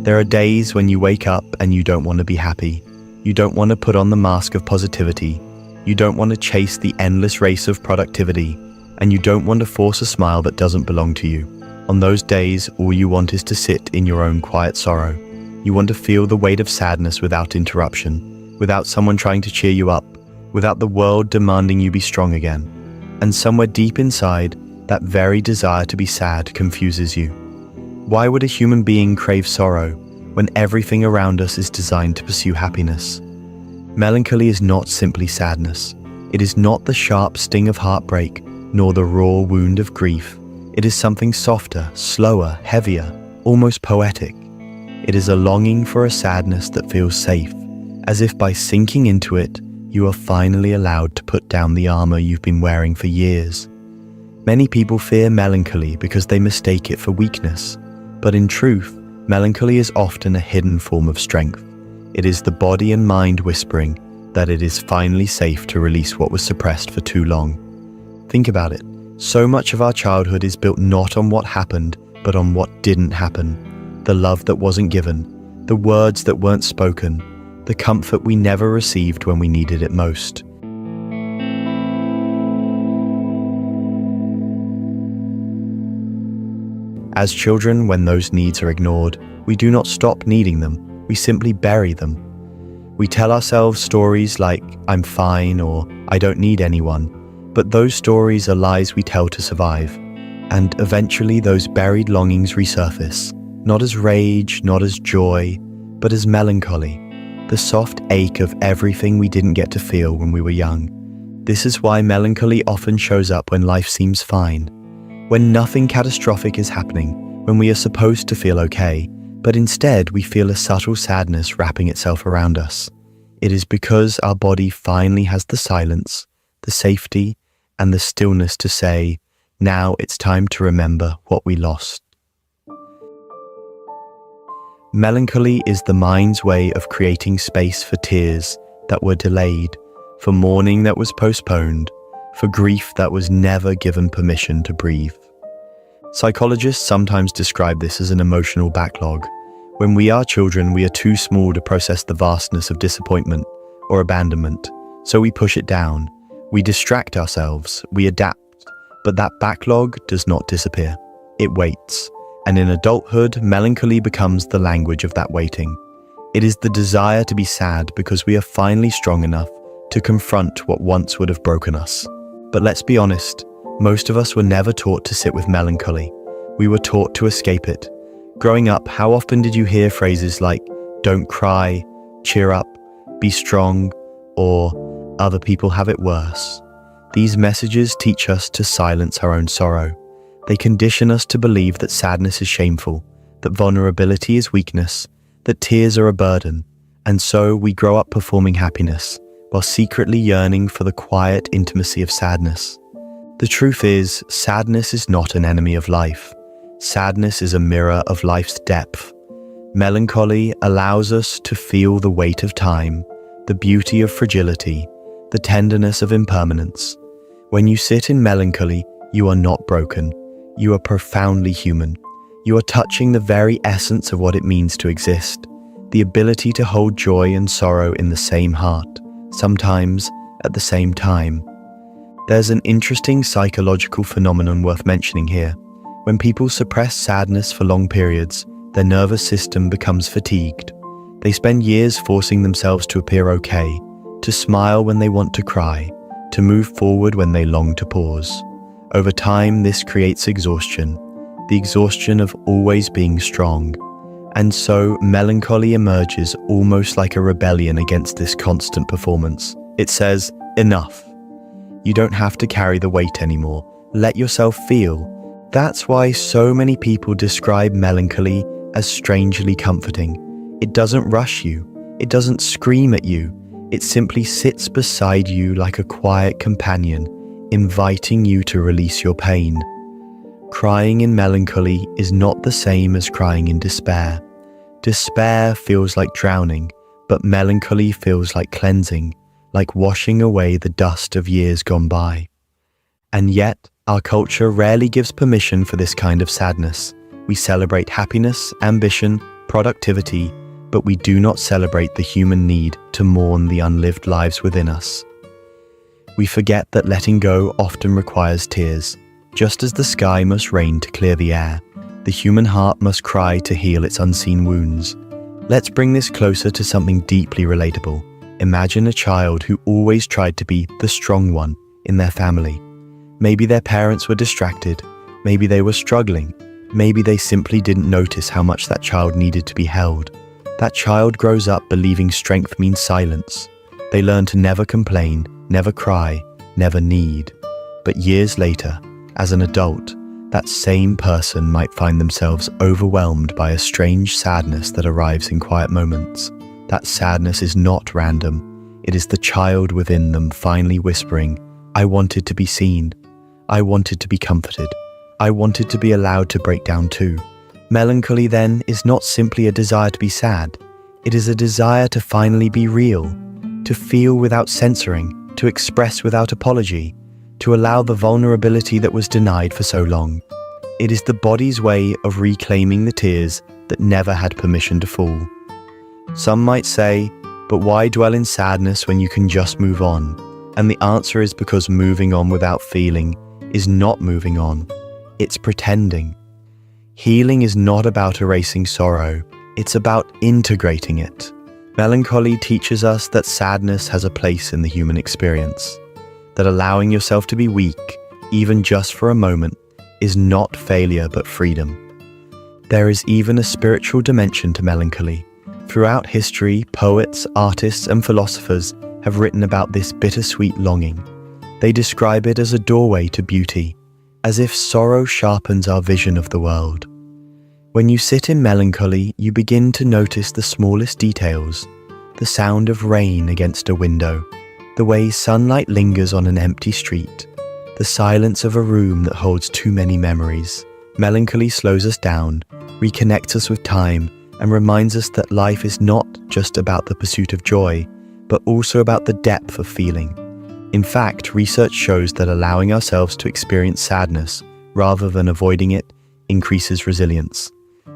There are days when you wake up and you don't want to be happy. You don't want to put on the mask of positivity. You don't want to chase the endless race of productivity. And you don't want to force a smile that doesn't belong to you. On those days, all you want is to sit in your own quiet sorrow. You want to feel the weight of sadness without interruption, without someone trying to cheer you up, without the world demanding you be strong again. And somewhere deep inside, that very desire to be sad confuses you. Why would a human being crave sorrow when everything around us is designed to pursue happiness? Melancholy is not simply sadness. It is not the sharp sting of heartbreak, nor the raw wound of grief. It is something softer, slower, heavier, almost poetic. It is a longing for a sadness that feels safe, as if by sinking into it, you are finally allowed to put down the armor you've been wearing for years. Many people fear melancholy because they mistake it for weakness. But in truth, melancholy is often a hidden form of strength. It is the body and mind whispering that it is finally safe to release what was suppressed for too long. Think about it. So much of our childhood is built not on what happened, but on what didn't happen. The love that wasn't given, the words that weren't spoken, the comfort we never received when we needed it most. As children, when those needs are ignored, we do not stop needing them, we simply bury them. We tell ourselves stories like, "I'm fine," or "I don't need anyone," but those stories are lies we tell to survive. And eventually those buried longings resurface, not as rage, not as joy, but as melancholy, the soft ache of everything we didn't get to feel when we were young. This is why melancholy often shows up when life seems fine. When nothing catastrophic is happening, when we are supposed to feel okay, but instead we feel a subtle sadness wrapping itself around us. It is because our body finally has the silence, the safety, and the stillness to say, now it's time to remember what we lost. Melancholy is the mind's way of creating space for tears that were delayed, for mourning that was postponed, for grief that was never given permission to breathe. Psychologists sometimes describe this as an emotional backlog. When we are children, we are too small to process the vastness of disappointment or abandonment, so we push it down. We distract ourselves, we adapt, but that backlog does not disappear. It waits, and in adulthood, melancholy becomes the language of that waiting. It is the desire to be sad because we are finally strong enough to confront what once would have broken us. But let's be honest, most of us were never taught to sit with melancholy. We were taught to escape it. Growing up, how often did you hear phrases like, "Don't cry," "Cheer up," "Be strong," or "Other people have it worse"? These messages teach us to silence our own sorrow. They condition us to believe that sadness is shameful, that vulnerability is weakness, that tears are a burden, and so we grow up performing happiness, while secretly yearning for the quiet intimacy of sadness. The truth is, sadness is not an enemy of life. Sadness is a mirror of life's depth. Melancholy allows us to feel the weight of time, the beauty of fragility, the tenderness of impermanence. When you sit in melancholy, you are not broken. You are profoundly human. You are touching the very essence of what it means to exist, the ability to hold joy and sorrow in the same heart, sometimes at the same time. There's an interesting psychological phenomenon worth mentioning here. When people suppress sadness for long periods, their nervous system becomes fatigued. They spend years forcing themselves to appear okay, to smile when they want to cry, to move forward when they long to pause. Over time, this creates exhaustion, the exhaustion of always being strong. And so, melancholy emerges almost like a rebellion against this constant performance. It says, enough. You don't have to carry the weight anymore. Let yourself feel. That's why so many people describe melancholy as strangely comforting. It doesn't rush you. It doesn't scream at you. It simply sits beside you like a quiet companion, inviting you to release your pain. Crying in melancholy is not the same as crying in despair. Despair feels like drowning, but melancholy feels like cleansing, like washing away the dust of years gone by. And yet, our culture rarely gives permission for this kind of sadness. We celebrate happiness, ambition, productivity, but we do not celebrate the human need to mourn the unlived lives within us. We forget that letting go often requires tears. Just as the sky must rain to clear the air, the human heart must cry to heal its unseen wounds. Let's bring this closer to something deeply relatable. Imagine a child who always tried to be the strong one in their family. Maybe their parents were distracted, maybe they were struggling, maybe they simply didn't notice how much that child needed to be held. That child grows up believing strength means silence. They learn to never complain, never cry, never need. But years later, as an adult, that same person might find themselves overwhelmed by a strange sadness that arrives in quiet moments. That sadness is not random. It is the child within them finally whispering, "I wanted to be seen. I wanted to be comforted. I wanted to be allowed to break down too." Melancholy, then, is not simply a desire to be sad. It is a desire to finally be real, to feel without censoring, to express without apology, to allow the vulnerability that was denied for so long. It is the body's way of reclaiming the tears that never had permission to fall. Some might say, but why dwell in sadness when you can just move on? And the answer is because moving on without feeling is not moving on. It's pretending. Healing is not about erasing sorrow. It's about integrating it. Melancholy teaches us that sadness has a place in the human experience, that allowing yourself to be weak, even just for a moment, is not failure but freedom. There is even a spiritual dimension to melancholy. Throughout history, poets, artists, and philosophers have written about this bittersweet longing. They describe it as a doorway to beauty, as if sorrow sharpens our vision of the world. When you sit in melancholy, you begin to notice the smallest details, the sound of rain against a window, the way sunlight lingers on an empty street, the silence of a room that holds too many memories. Melancholy slows us down, reconnects us with time, and reminds us that life is not just about the pursuit of joy, but also about the depth of feeling. In fact, research shows that allowing ourselves to experience sadness, rather than avoiding it, increases resilience.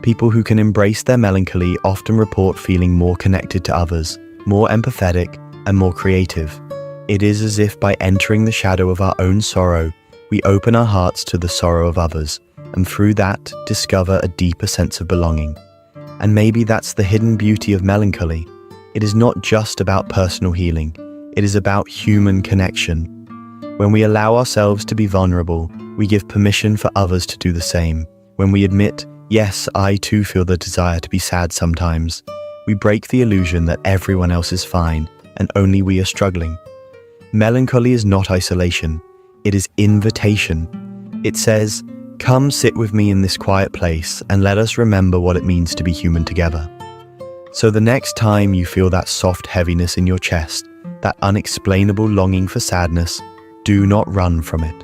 People who can embrace their melancholy often report feeling more connected to others, more empathetic, and more creative. It is as if by entering the shadow of our own sorrow, we open our hearts to the sorrow of others, and through that, discover a deeper sense of belonging. And maybe that's the hidden beauty of melancholy. It is not just about personal healing, it is about human connection. When we allow ourselves to be vulnerable, we give permission for others to do the same. When we admit, "Yes, I too feel the desire to be sad sometimes," we break the illusion that everyone else is fine and only we are struggling. Melancholy is not isolation, it is invitation. It says, "Come sit with me in this quiet place and let us remember what it means to be human together." So the next time you feel that soft heaviness in your chest, that unexplainable longing for sadness, do not run from it.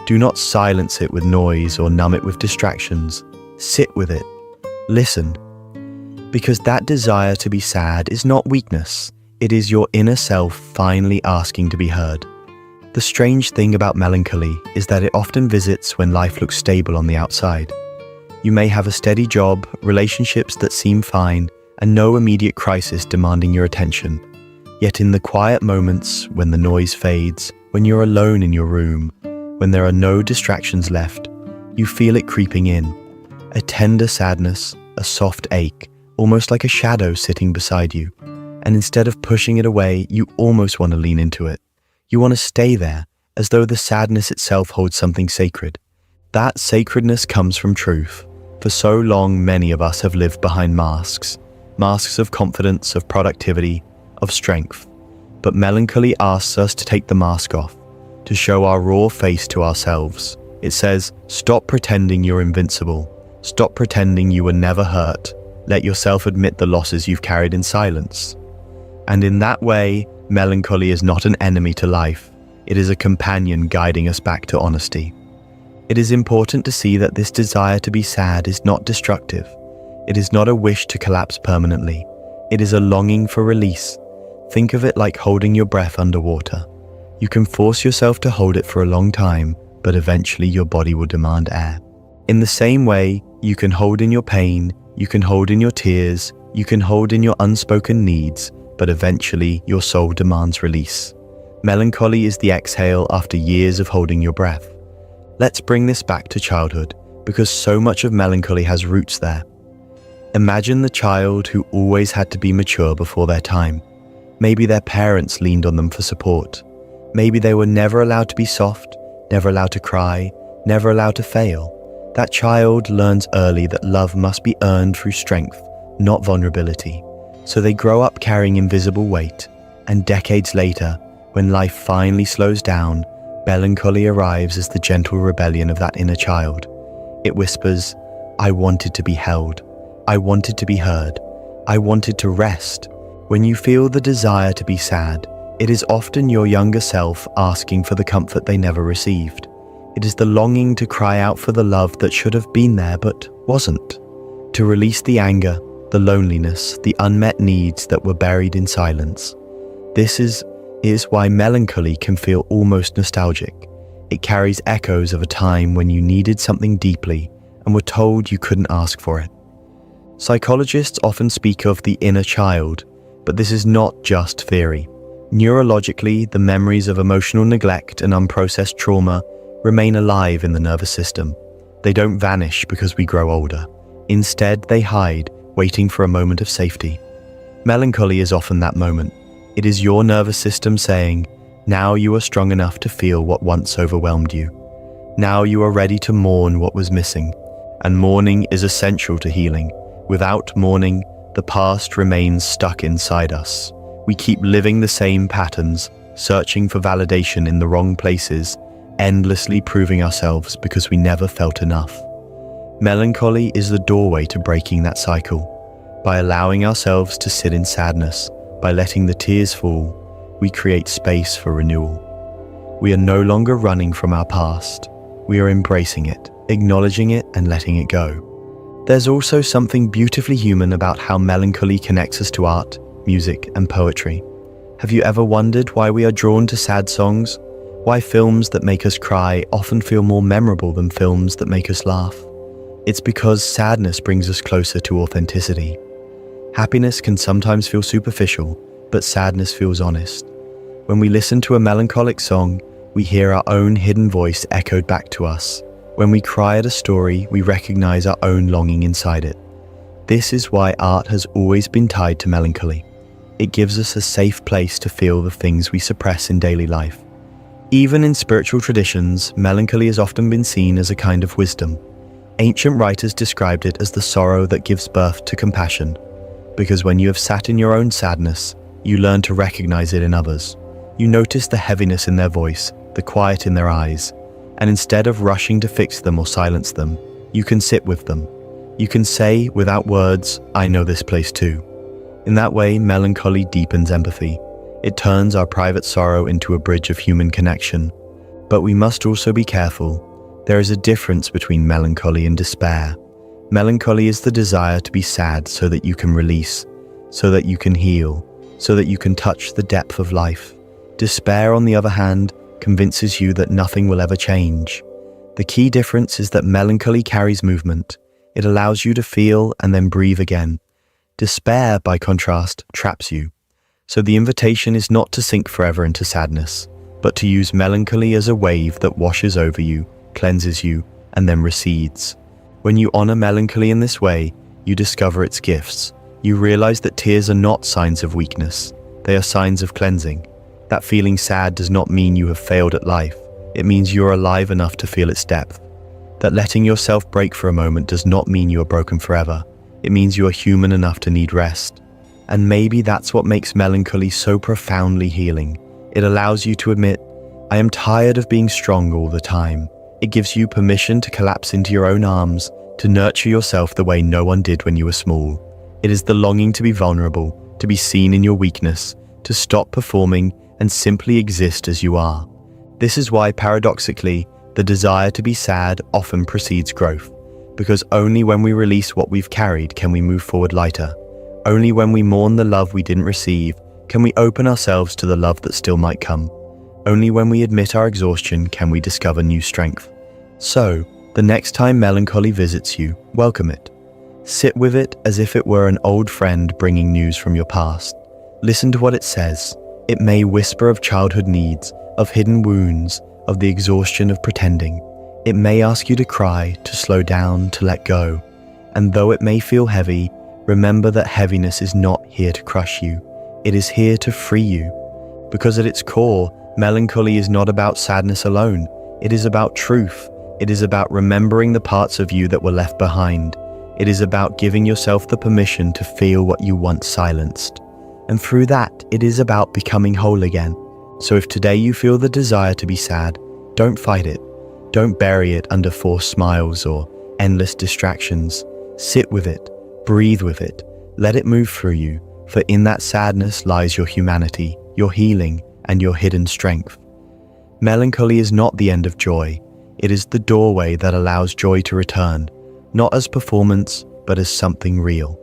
Do not silence it with noise or numb it with distractions. Sit with it. Listen. Because that desire to be sad is not weakness. It is your inner self finally asking to be heard. The strange thing about melancholy is that it often visits when life looks stable on the outside. You may have a steady job, relationships that seem fine, and no immediate crisis demanding your attention. Yet in the quiet moments, when the noise fades, when you're alone in your room, when there are no distractions left, you feel it creeping in. A tender sadness, a soft ache, almost like a shadow sitting beside you. And instead of pushing it away, you almost want to lean into it. You want to stay there, as though the sadness itself holds something sacred. That sacredness comes from truth. For so long, many of us have lived behind masks. Masks of confidence, of productivity, of strength. But melancholy asks us to take the mask off, to show our raw face to ourselves. It says, stop pretending you're invincible. Stop pretending you were never hurt. Let yourself admit the losses you've carried in silence. And in that way, melancholy is not an enemy to life. It is a companion guiding us back to honesty. It is important to see that this desire to be sad is not destructive. It is not a wish to collapse permanently. It is a longing for release. Think of it like holding your breath underwater. You can force yourself to hold it for a long time, but eventually your body will demand air. In the same way, you can hold in your pain, You can hold in your tears, you can hold in your unspoken needs, but eventually your soul demands release. Melancholy is the exhale after years of holding your breath. Let's bring this back to childhood, because so much of melancholy has roots there. Imagine the child who always had to be mature before their time. Maybe their parents leaned on them for support. Maybe they were never allowed to be soft, never allowed to cry, never allowed to fail. That child learns early that love must be earned through strength, not vulnerability. So they grow up carrying invisible weight, and decades later, when life finally slows down, melancholy arrives as the gentle rebellion of that inner child. It whispers, "I wanted to be held. I wanted to be heard. I wanted to rest." When you feel the desire to be sad, it is often your younger self asking for the comfort they never received. It is the longing to cry out for the love that should have been there but wasn't. To release the anger, the loneliness, the unmet needs that were buried in silence. This is why melancholy can feel almost nostalgic. It carries echoes of a time when you needed something deeply and were told you couldn't ask for it. Psychologists often speak of the inner child, but this is not just theory. Neurologically, the memories of emotional neglect and unprocessed trauma remain alive in the nervous system. They don't vanish because we grow older. Instead, they hide, waiting for a moment of safety. Melancholy is often that moment. It is your nervous system saying, now you are strong enough to feel what once overwhelmed you. Now you are ready to mourn what was missing. And mourning is essential to healing. Without mourning, the past remains stuck inside us. We keep living the same patterns, searching for validation in the wrong places, endlessly proving ourselves because we never felt enough. Melancholy is the doorway to breaking that cycle. By allowing ourselves to sit in sadness, by letting the tears fall, we create space for renewal. We are no longer running from our past. We are embracing it, acknowledging it, and letting it go. There's also something beautifully human about how melancholy connects us to art, music, and poetry. Have you ever wondered why we are drawn to sad songs? Why films that make us cry often feel more memorable than films that make us laugh? It's because sadness brings us closer to authenticity. Happiness can sometimes feel superficial, but sadness feels honest. When we listen to a melancholic song, we hear our own hidden voice echoed back to us. When we cry at a story, we recognize our own longing inside it. This is why art has always been tied to melancholy. It gives us a safe place to feel the things we suppress in daily life. Even in spiritual traditions, melancholy has often been seen as a kind of wisdom. Ancient writers described it as the sorrow that gives birth to compassion, because when you have sat in your own sadness, you learn to recognize it in others. You notice the heaviness in their voice, the quiet in their eyes, and instead of rushing to fix them or silence them, you can sit with them. You can say, without words, "I know this place too." In that way, melancholy deepens empathy. It turns our private sorrow into a bridge of human connection. But we must also be careful. There is a difference between melancholy and despair. Melancholy is the desire to be sad so that you can release, so that you can heal, so that you can touch the depth of life. Despair, on the other hand, convinces you that nothing will ever change. The key difference is that melancholy carries movement. It allows you to feel and then breathe again. Despair, by contrast, traps you. So the invitation is not to sink forever into sadness, but to use melancholy as a wave that washes over you, cleanses you, and then recedes. When you honor melancholy in this way, you discover its gifts. You realize that tears are not signs of weakness. They are signs of cleansing. That feeling sad does not mean you have failed at life. It means you're alive enough to feel its depth. That letting yourself break for a moment does not mean you are broken forever. It means you are human enough to need rest. And maybe that's what makes melancholy so profoundly healing. It allows you to admit, I am tired of being strong all the time. It gives you permission to collapse into your own arms, to nurture yourself the way no one did when you were small. It is the longing to be vulnerable, to be seen in your weakness, to stop performing and simply exist as you are. This is why, paradoxically, the desire to be sad often precedes growth, because only when we release what we've carried can we move forward lighter. Only when we mourn the love we didn't receive can we open ourselves to the love that still might come. Only when we admit our exhaustion can we discover new strength. So, the next time melancholy visits you, welcome it. Sit with it as if it were an old friend bringing news from your past. Listen to what it says. It may whisper of childhood needs, of hidden wounds, of the exhaustion of pretending. It may ask you to cry, to slow down, to let go. And though it may feel heavy, remember that heaviness is not here to crush you. It is here to free you. Because at its core, melancholy is not about sadness alone. It is about truth. It is about remembering the parts of you that were left behind. It is about giving yourself the permission to feel what you once silenced. And through that, it is about becoming whole again. So if today you feel the desire to be sad, don't fight it. Don't bury it under forced smiles or endless distractions. Sit with it. Breathe with it. Let it move through you. For in that sadness lies your humanity, your healing, and your hidden strength. Melancholy is not the end of joy. It is the doorway that allows joy to return, not as performance, but as something real.